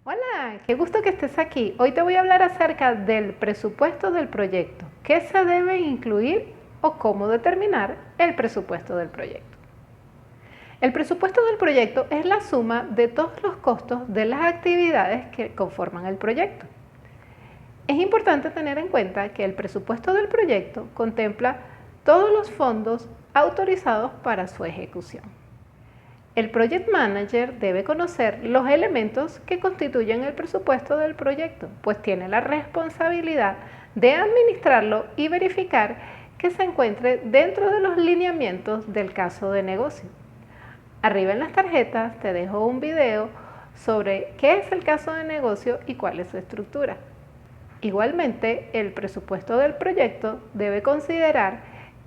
Hola, qué gusto que estés aquí. Hoy te voy a hablar acerca del presupuesto del proyecto. ¿Qué se debe incluir o cómo determinar el presupuesto del proyecto? El presupuesto del proyecto es la suma de todos los costos de las actividades que conforman el proyecto. Es importante tener en cuenta que el presupuesto del proyecto contempla todos los fondos autorizados para su ejecución. El Project Manager debe conocer los elementos que constituyen el presupuesto del proyecto, pues tiene la responsabilidad de administrarlo y verificar que se encuentre dentro de los lineamientos del caso de negocio. Arriba en las tarjetas te dejo un video sobre qué es el caso de negocio y cuál es su estructura. Igualmente, el presupuesto del proyecto debe considerar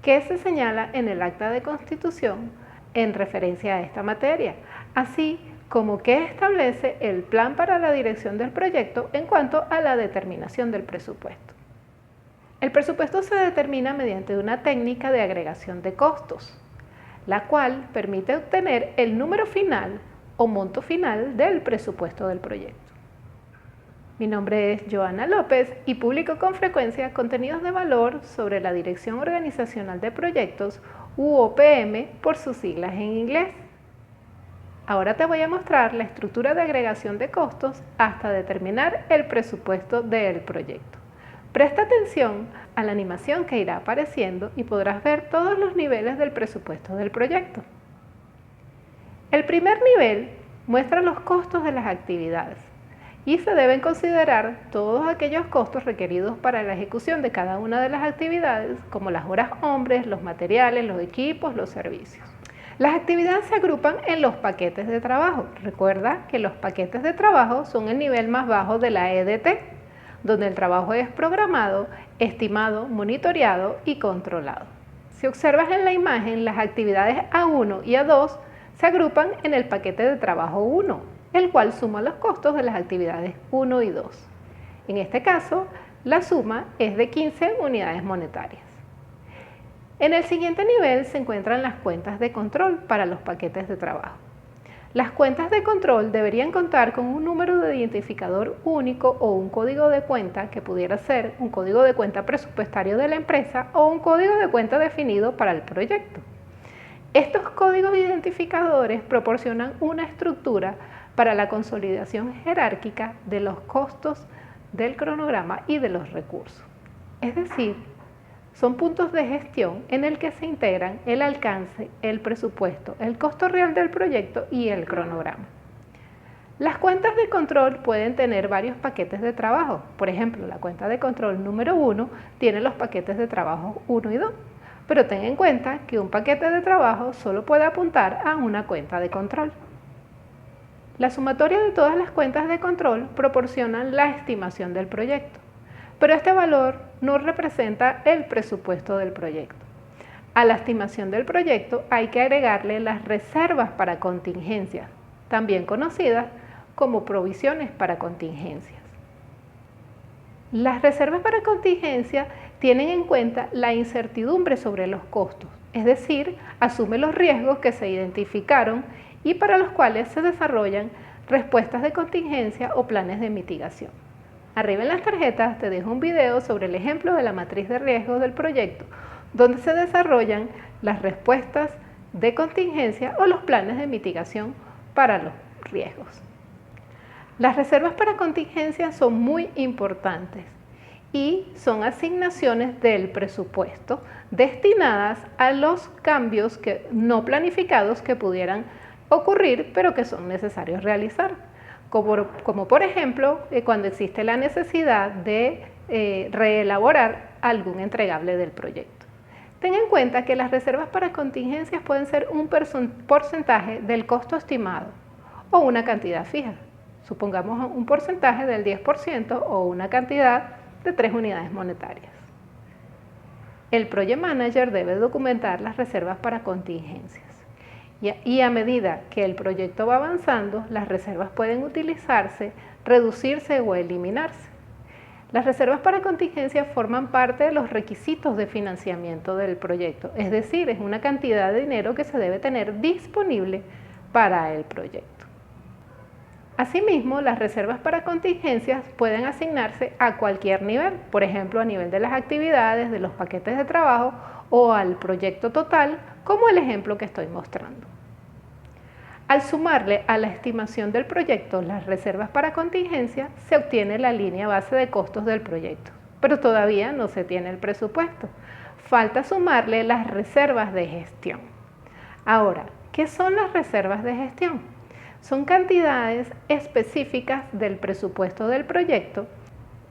qué se señala en el acta de constitución en referencia a esta materia, así como qué establece el plan para la dirección del proyecto en cuanto a la determinación del presupuesto. El presupuesto se determina mediante una técnica de agregación de costos, la cual permite obtener el número final o monto final del presupuesto del proyecto. Mi nombre es Joana López y publico con frecuencia contenidos de valor sobre la Dirección Organizacional de Proyectos UOPM por sus siglas en inglés. Ahora te voy a mostrar la estructura de agregación de costos hasta determinar el presupuesto del proyecto. Presta atención a la animación que irá apareciendo y podrás ver todos los niveles del presupuesto del proyecto. El primer nivel muestra los costos de las actividades y se deben considerar todos aquellos costos requeridos para la ejecución de cada una de las actividades, como las horas hombres, los materiales, los equipos, los servicios. Las actividades se agrupan en los paquetes de trabajo. Recuerda que los paquetes de trabajo son el nivel más bajo de la EDT, donde el trabajo es programado, estimado, monitoreado y controlado. Si observas en la imagen, las actividades A1 y A2 se agrupan en el paquete de trabajo 1, el cual suma los costos de las actividades 1 y 2. En este caso, la suma es de 15 unidades monetarias. En el siguiente nivel se encuentran las cuentas de control para los paquetes de trabajo. Las cuentas de control deberían contar con un número de identificador único o un código de cuenta que pudiera ser un código de cuenta presupuestario de la empresa o un código de cuenta definido para el proyecto. Estos códigos identificadores proporcionan una estructura para la consolidación jerárquica de los costos del cronograma y de los recursos. Es decir, son puntos de gestión en el que se integran el alcance, el presupuesto, el costo real del proyecto y el cronograma. Las cuentas de control pueden tener varios paquetes de trabajo. Por ejemplo, la cuenta de control número 1 tiene los paquetes de trabajo 1 y 2. Pero ten en cuenta que un paquete de trabajo solo puede apuntar a una cuenta de control. La sumatoria de todas las cuentas de control proporcionan la estimación del proyecto, pero este valor no representa el presupuesto del proyecto. A la estimación del proyecto hay que agregarle las reservas para contingencias, también conocidas como provisiones para contingencias. Las reservas para contingencia tienen en cuenta la incertidumbre sobre los costos, es decir, asume los riesgos que se identificaron y para los cuales se desarrollan respuestas de contingencia o planes de mitigación. Arriba en las tarjetas te dejo un video sobre el ejemplo de la matriz de riesgos del proyecto, donde se desarrollan las respuestas de contingencia o los planes de mitigación para los riesgos. Las reservas para contingencia son muy importantes y son asignaciones del presupuesto destinadas a los cambios no planificados que pudieran ocurrir, pero que son necesarios realizar. Como por ejemplo, cuando existe la necesidad de reelaborar algún entregable del proyecto. Ten en cuenta que las reservas para contingencias pueden ser un porcentaje del costo estimado o una cantidad fija. Supongamos un porcentaje del 10% o una cantidad de 3 unidades monetarias. El Project Manager debe documentar las reservas para contingencias. Y a medida que el proyecto va avanzando, las reservas pueden utilizarse, reducirse o eliminarse. Las reservas para contingencia forman parte de los requisitos de financiamiento del proyecto, es decir, es una cantidad de dinero que se debe tener disponible para el proyecto. Asimismo, las reservas para contingencias pueden asignarse a cualquier nivel, por ejemplo, a nivel de las actividades, de los paquetes de trabajo o al proyecto total, como el ejemplo que estoy mostrando. Al sumarle a la estimación del proyecto las reservas para contingencia, se obtiene la línea base de costos del proyecto, pero todavía no se tiene el presupuesto. Falta sumarle las reservas de gestión. Ahora, ¿qué son las reservas de gestión? Son cantidades específicas del presupuesto del proyecto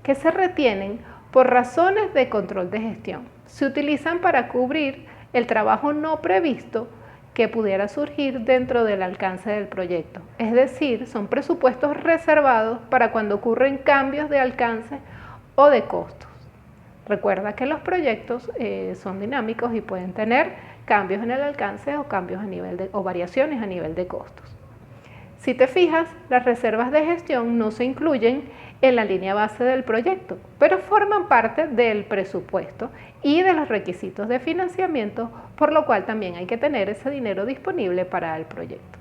que se retienen por razones de control de gestión. Se utilizan para cubrir el trabajo no previsto que pudiera surgir dentro del alcance del proyecto. Es decir, son presupuestos reservados para cuando ocurren cambios de alcance o de costos. Recuerda que los proyectos son dinámicos y pueden tener cambios en el alcance o cambios a nivel o variaciones a nivel de costos. Si te fijas, las reservas de gestión no se incluyen en la línea base del proyecto, pero forman parte del presupuesto y de los requisitos de financiamiento, por lo cual también hay que tener ese dinero disponible para el proyecto.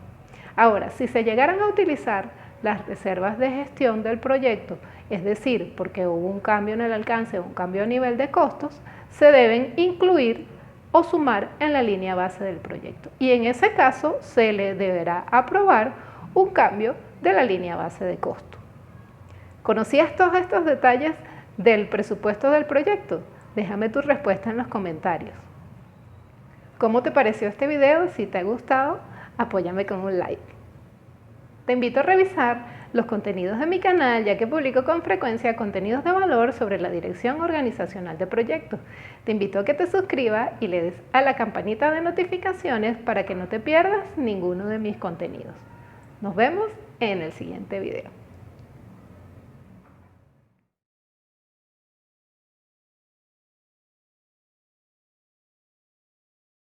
Ahora, si se llegaran a utilizar las reservas de gestión del proyecto, es decir, porque hubo un cambio en el alcance o un cambio a nivel de costos, se deben incluir o sumar en la línea base del proyecto. Y en ese caso se le deberá aprobar un cambio de la línea base de costo. ¿Conocías todos estos detalles del presupuesto del proyecto? Déjame tu respuesta en los comentarios. ¿Cómo te pareció este video? Si te ha gustado, apóyame con un like. Te invito a revisar los contenidos de mi canal, ya que publico con frecuencia contenidos de valor sobre la dirección organizacional de proyectos. Te invito a que te suscribas y le des a la campanita de notificaciones para que no te pierdas ninguno de mis contenidos. Nos vemos en el siguiente video.